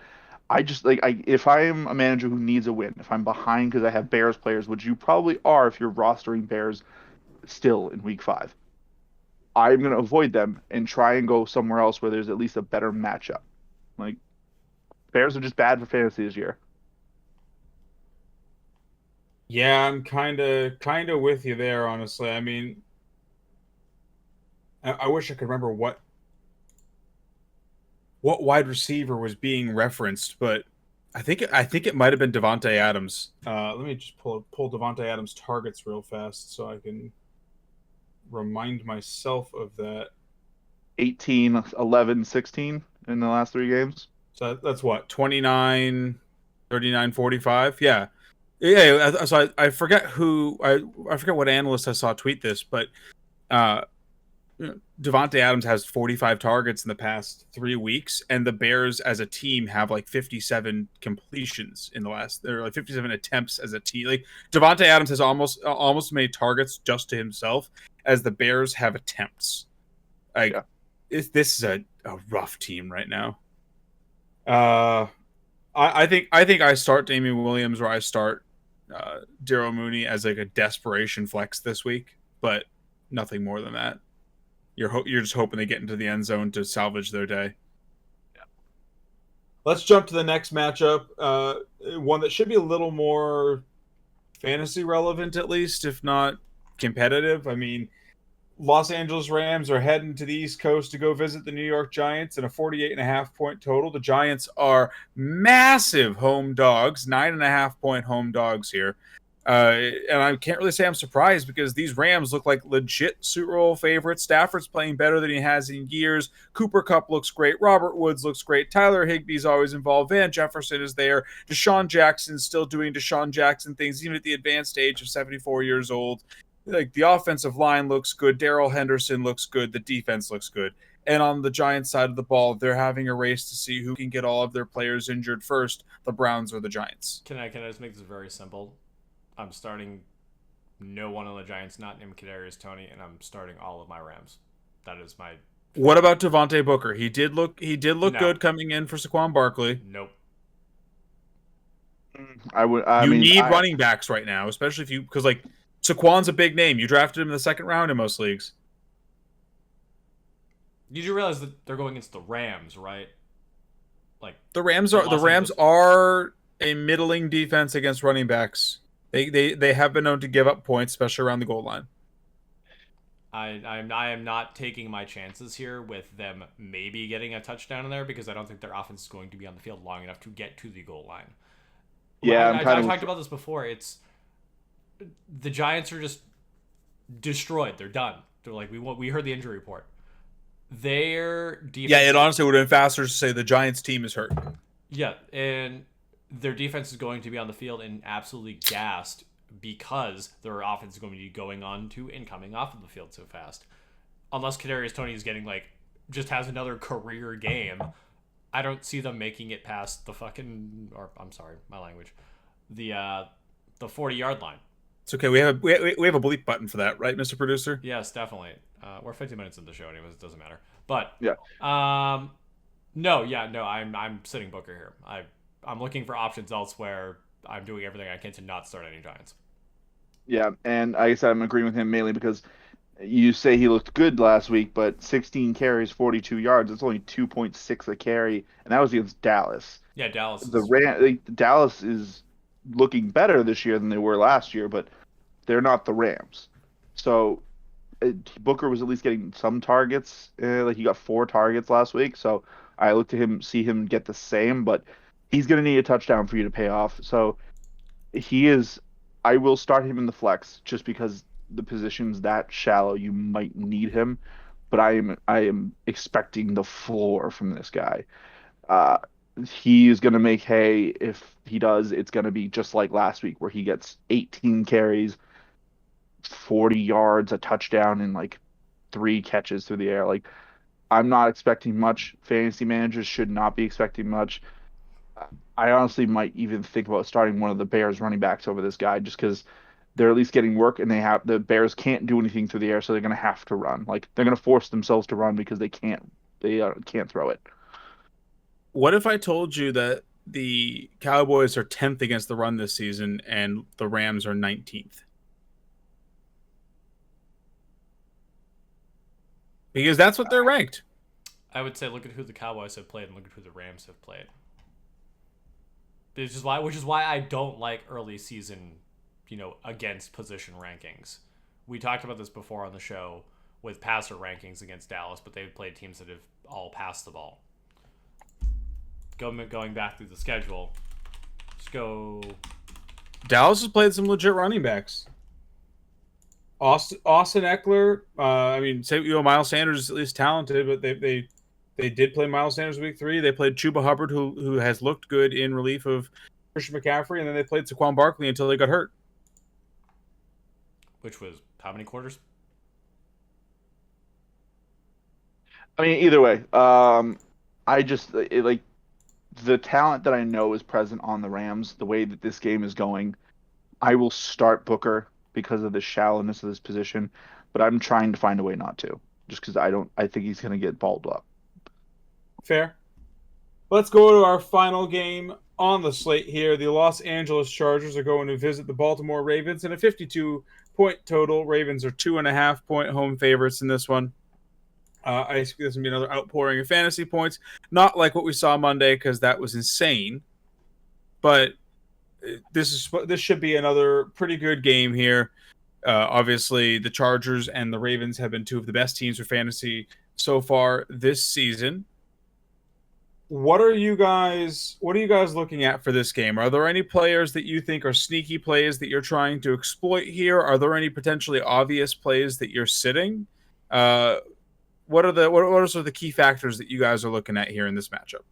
I just like if I'm a manager who needs a win, if I'm behind because I have Bears players, which you probably are if you're rostering Bears still in week 5, I'm gonna avoid them and try and go somewhere else where there's at least a better matchup. Like, Bears are just bad for fantasy this year. Yeah, I'm kind of with you there, honestly. I mean, I wish I could remember what wide receiver was being referenced, but I think it might have been Devonte Adams. Let me just pull Devonte Adams' targets real fast so I can remind myself of that. 18, 11, 16 in the last 3 games. So that's what, 29, 39, 45? Yeah. Yeah, so I forget I forget what analyst I saw tweet this, but Devonte Adams has 45 targets in the past 3 weeks, and the Bears as a team have like 57 completions in the last. They're like 57 attempts as a team. Like, Devonte Adams has almost made targets just to himself, as the Bears have attempts. Like, Yeah. This is a rough team right now. I think I start Damian Williams or I start Darryl Mooney as like a desperation flex this week, but nothing more than that. You're just hoping they get into the end zone to salvage their day. Yeah. Let's jump to the next matchup. One that should be a little more fantasy relevant, at least, if not competitive. I mean, Los Angeles Rams are heading to the East Coast to go visit the New York Giants in a 48.5-point total. The Giants are massive home dogs, 9.5-point home dogs here. And I can't really say I'm surprised because these Rams look like legit Super Bowl favorites. Stafford's playing better than he has in years. Cooper Kupp looks great. Robert Woods looks great. Tyler Higbee's always involved. Van Jefferson is there. Deshaun Jackson's still doing Deshaun Jackson things, even at the advanced age of 74 years old. Like, the offensive line looks good. Darrell Henderson looks good. The defense looks good. And on the Giants side of the ball, they're having a race to see who can get all of their players injured first, the Browns or the Giants. Can I just make this very simple? I'm starting no one on the Giants not named Kadarius Toney, and I'm starting all of my Rams. That is my. What about Devontae Booker? He did look No. good coming in for Saquon Barkley. Nope. I mean, need running backs right now, especially if because like Saquon's a big name. You drafted him in the second round in most leagues. You do realize that they're going against the Rams, right? Like, the Rams are a middling defense against running backs. They have been known to give up points, especially around the goal line. I am not taking my chances here with them maybe getting a touchdown in there because I don't think their offense is going to be on the field long enough to get to the goal line. Yeah, I talked about this before. It's the Giants are just destroyed. They're done. They're like, we heard the injury report. Their defense. Yeah, it honestly would have been faster to say the Giants team is hurt. Yeah, and their defense is going to be on the field and absolutely gassed because their offense is going to be going on to and coming off of the field so fast. Unless Kadarius Toney is getting just has another career game, I don't see them making it past the I'm sorry, my language, the 40-yard line. It's okay. We have a bleep button for that, right, Mr. Producer? Yes, definitely. We're 50 minutes into the show, anyways. It doesn't matter. But yeah. No. I'm sitting Booker here. I'm looking for options elsewhere. I'm doing everything I can to not start any Giants. Yeah, and like I said, I'm agreeing with him mainly because you say he looked good last week, but 16 carries, 42 yards. It's only 2.6 a carry, and that was against Dallas. Yeah, Dallas. Dallas is looking better this year than they were last year, but they're not the Rams. So Booker was at least getting some targets. He got 4 targets last week, so I look to see him get the same, but he's going to need a touchdown for you to pay off. So I will start him in the flex just because the position's that shallow, you might need him, but I am expecting the floor from this guy. Uh, he is going to make hay. If he does, it's going to be just like last week, where he gets 18 carries, 40 yards, a touchdown, and like three catches through the air. Like, I'm not expecting much. Fantasy managers should not be expecting much. I honestly might even think about starting one of the Bears running backs over this guy, just because they're at least getting work, and the Bears can't do anything through the air, so they're going to have to run. Like, they're going to force themselves to run because they can't throw it. What if I told you that the Cowboys are 10th against the run this season and the Rams are 19th? Because that's what they're ranked. I would say look at who the Cowboys have played and look at who the Rams have played. Which is why I don't like early season, against position rankings. We talked about this before on the show with passer rankings against Dallas, but they've played teams that have all passed the ball. Going back through the schedule, just go. Dallas has played some legit running backs. Austin Eckler. Miles Sanders is at least talented, but they did play Miles Sanders week 3. They played Chuba Hubbard, who has looked good in relief of Christian McCaffrey, and then they played Saquon Barkley until they got hurt. Which was how many quarters? I mean, either way, I just like the talent that I know is present on the Rams. The way that this game is going, I will start Booker because of the shallowness of this position, but I'm trying to find a way not to, just because I think he's going to get balled up. Fair. Let's go to our final game on the slate here. The Los Angeles Chargers are going to visit the Baltimore Ravens in a 52-point total. Ravens are 2.5-point home favorites in this one. I expect this to be another outpouring of fantasy points. Not like what we saw Monday, because that was insane. But this should be another pretty good game here. Obviously, the Chargers and the Ravens have been two of the best teams for fantasy so far this season. What are you guys looking at for this game? Are there any players that you think are sneaky plays that you're trying to exploit here? Are there any potentially obvious plays that you're sitting? What are sort of the key factors that you guys are looking at here in this matchup?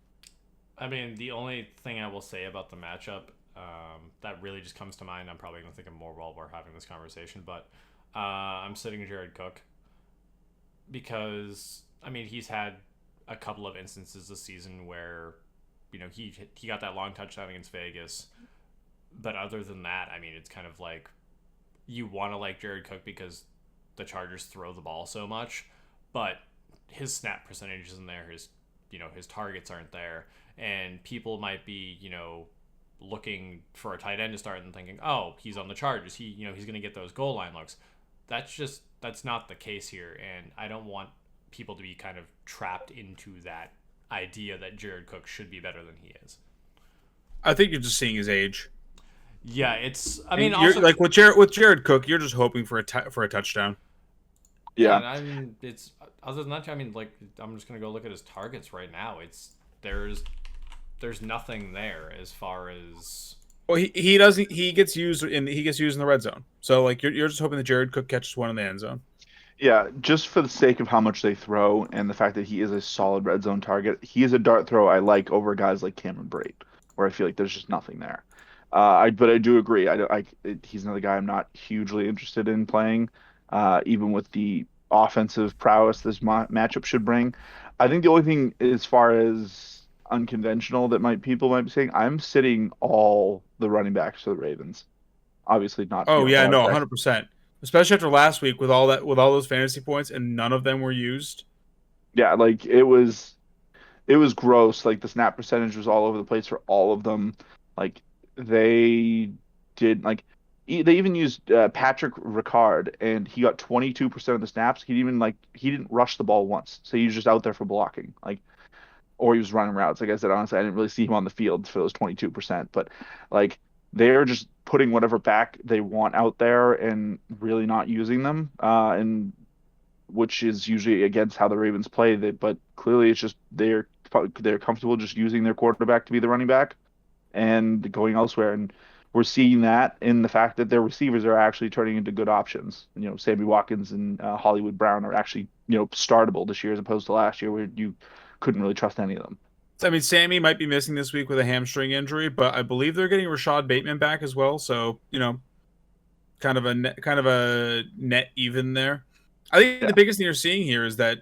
I mean, the only thing I will say about the matchup that really just comes to mind, I'm probably going to think of more while we're having this conversation, but I'm sitting Jared Cook because, I mean, he's had a couple of instances this season where, he got that long touchdown against Vegas. But other than that, I mean, it's kind of like you want to like Jared Cook because the Chargers throw the ball so much, but his snap percentage isn't there. His targets aren't there, and people might be, looking for a tight end to start and thinking, oh, he's on the Chargers. He's going to get those goal line looks. That's not the case here, and I don't want people to be kind of trapped into that idea that Jared Cook should be better than he is. I think you're just seeing his age. Yeah, also, like with Jared Cook, you're just hoping for a touchdown. Yeah, I mean, it's other than that. I mean, like, I'm just gonna go look at his targets right now. There's nothing there as far as. Well, he doesn't. He gets used in the red zone. So like you're just hoping that Jared Cook catches one in the end zone. yeah. Just for the sake of how much they throw and the fact that he is a solid red zone target, he is a dart throw I like over guys like Cameron Brate, where I feel like there's just nothing there. But I do agree. He's another guy I'm not hugely interested in playing, even with the offensive prowess this matchup should bring. I think the only thing as far as unconventional that people might be saying, I'm sitting all the running backs for the Ravens. Obviously not. Oh yeah, no, 100%. Especially after last week with all those fantasy points and none of them were used. Yeah, like it was gross. Like the snap percentage was all over the place for all of them. Like they did like they even used Patrick Ricard, and he got 22% of the snaps. He didn't rush the ball once, so he was just out there for blocking. Like, or he was running routes. Like I said, honestly, I didn't really see him on the field for those 22%. But like they're just putting whatever back they want out there and really not using them. And which is usually against how the Ravens play. But clearly, it's just they're comfortable just using their quarterback to be the running back and going elsewhere. And we're seeing that in the fact that their receivers are actually turning into good options. Sammy Watkins and Hollywood Brown are actually, startable this year as opposed to last year where you couldn't really trust any of them. I mean, Sammy might be missing this week with a hamstring injury, but I believe they're getting Rashad Bateman back as well. So, kind of a net even there. I think the biggest thing you're seeing here is that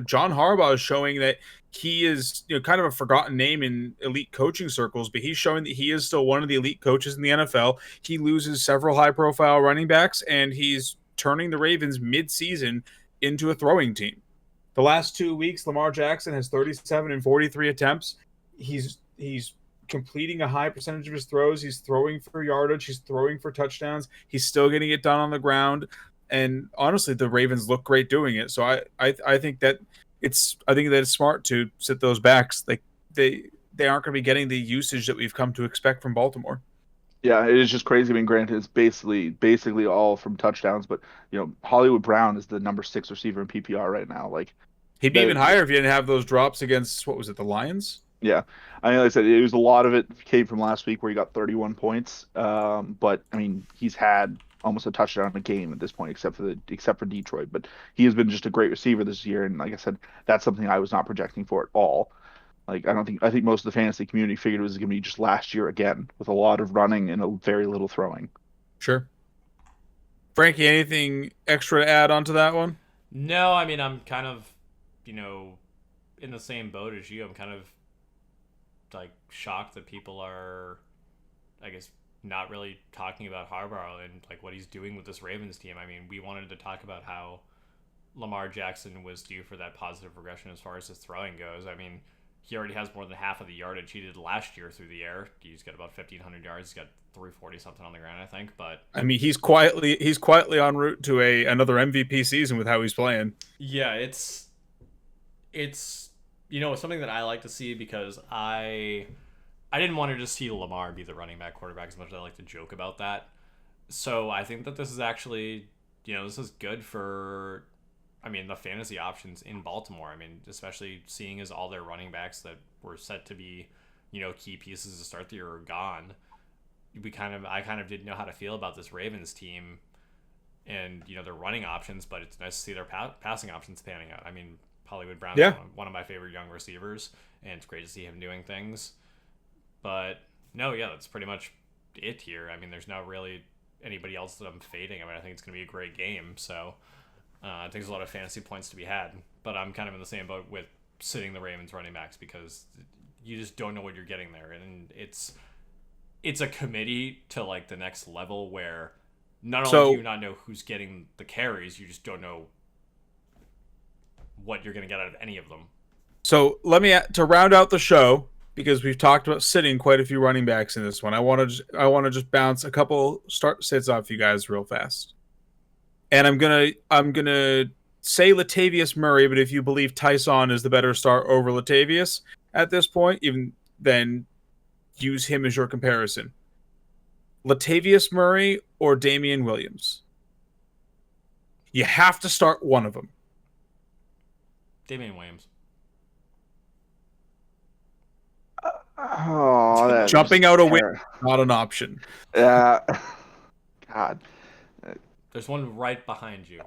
John Harbaugh is showing that he is kind of a forgotten name in elite coaching circles, but he's showing that he is still one of the elite coaches in the NFL. He loses several high-profile running backs, and he's turning the Ravens mid-season into a throwing team. The last 2 weeks, Lamar Jackson has 37 and 43 attempts. He's completing a high percentage of his throws. He's throwing for yardage. He's throwing for touchdowns. He's still getting it done on the ground. And honestly, the Ravens look great doing it. So I think that it's smart to sit those backs. Like they aren't going to be getting the usage that we've come to expect from Baltimore. Yeah, it is just crazy. I mean, granted, it's basically all from touchdowns, but Hollywood Brown is the number 6 receiver in PPR right now. Like he'd be even higher if you didn't have those drops against what was it, the Lions? Yeah, I mean, like I said, it was a lot of it came from last week where he got 31 points. But I mean, he's had almost a touchdown a game at this point, except for Detroit. But he has been just a great receiver this year, and like I said, that's something I was not projecting for at all. Like I think most of the fantasy community figured it was going to be just last year again, with a lot of running and a very little throwing. Sure. Frankie, anything extra to add onto that one? No, I mean, I'm kind of, in the same boat as you. I'm kind of like shocked that people are, I guess, not really talking about Harbaugh and like what he's doing with this Ravens team. I mean, we wanted to talk about how Lamar Jackson was due for that positive regression as far as his throwing goes. I mean, he already has more than half of the yardage he did last year through the air. He's got about 1,500 yards. He's got 340 something on the ground, I think. But I mean, he's quietly en route to another MVP season with how he's playing. Yeah, it's something that I like to see because I didn't want to just see Lamar be the running back quarterback as much as I like to joke about that. So I think that this is actually, this is good for, I mean, the fantasy options in Baltimore. I mean, especially seeing as all their running backs that were set to be, key pieces to start the year are gone. I kind of didn't know how to feel about this Ravens team and, their running options, but it's nice to see their passing options panning out. I mean, Hollywood Brown is one of my favorite young receivers, and it's great to see him doing things. But no, yeah, that's pretty much it here. I mean, there's not really anybody else that I'm fading. I mean, I think it's going to be a great game. So I think there's a lot of fantasy points to be had. But I'm kind of in the same boat with sitting the Ravens running backs because you just don't know what you're getting there. And it's a committee to like the next level where not only do you not know who's getting the carries, you just don't know what you're going to get out of any of them. So let me, to round out the show, because we've talked about sitting quite a few running backs in this one, I want to just bounce a couple start sits off you guys real fast. And I'm gonna say Latavius Murray, but if you believe Tyson is the better start over Latavius at this point, even then use him as your comparison. Latavius Murray or Damian Williams? You have to start one of them. Damian Williams. Oh, jumping out a window, not an option. Yeah. God. There's one right behind you.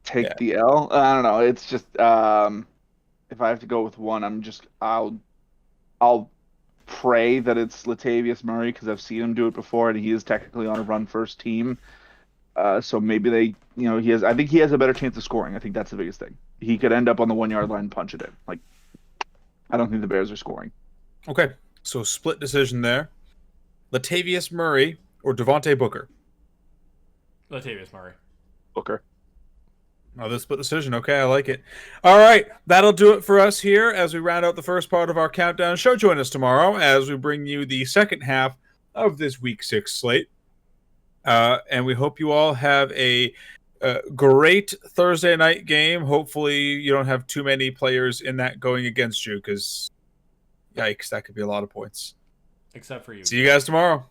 Take the L? I don't know. It's just if I have to go with one, I'll pray that it's Latavius Murray because I've seen him do it before, and he is technically on a run first team. So maybe I think he has a better chance of scoring. I think that's the biggest thing. He could end up on the 1 yard line and punch it in. Like, I don't think the Bears are scoring. Okay, so split decision there. Latavius Murray or Devontae Booker? Latavius Murray. Booker. Oh, this split decision. Okay, I like it. All right, that'll do it for us here as we round out the first part of our countdown show. Join us tomorrow as we bring you the second half of this Week 6 slate. And we hope you all have a great Thursday night game. Hopefully you don't have too many players in that going against you because, yikes, that could be a lot of points. Except for you. See you guys tomorrow.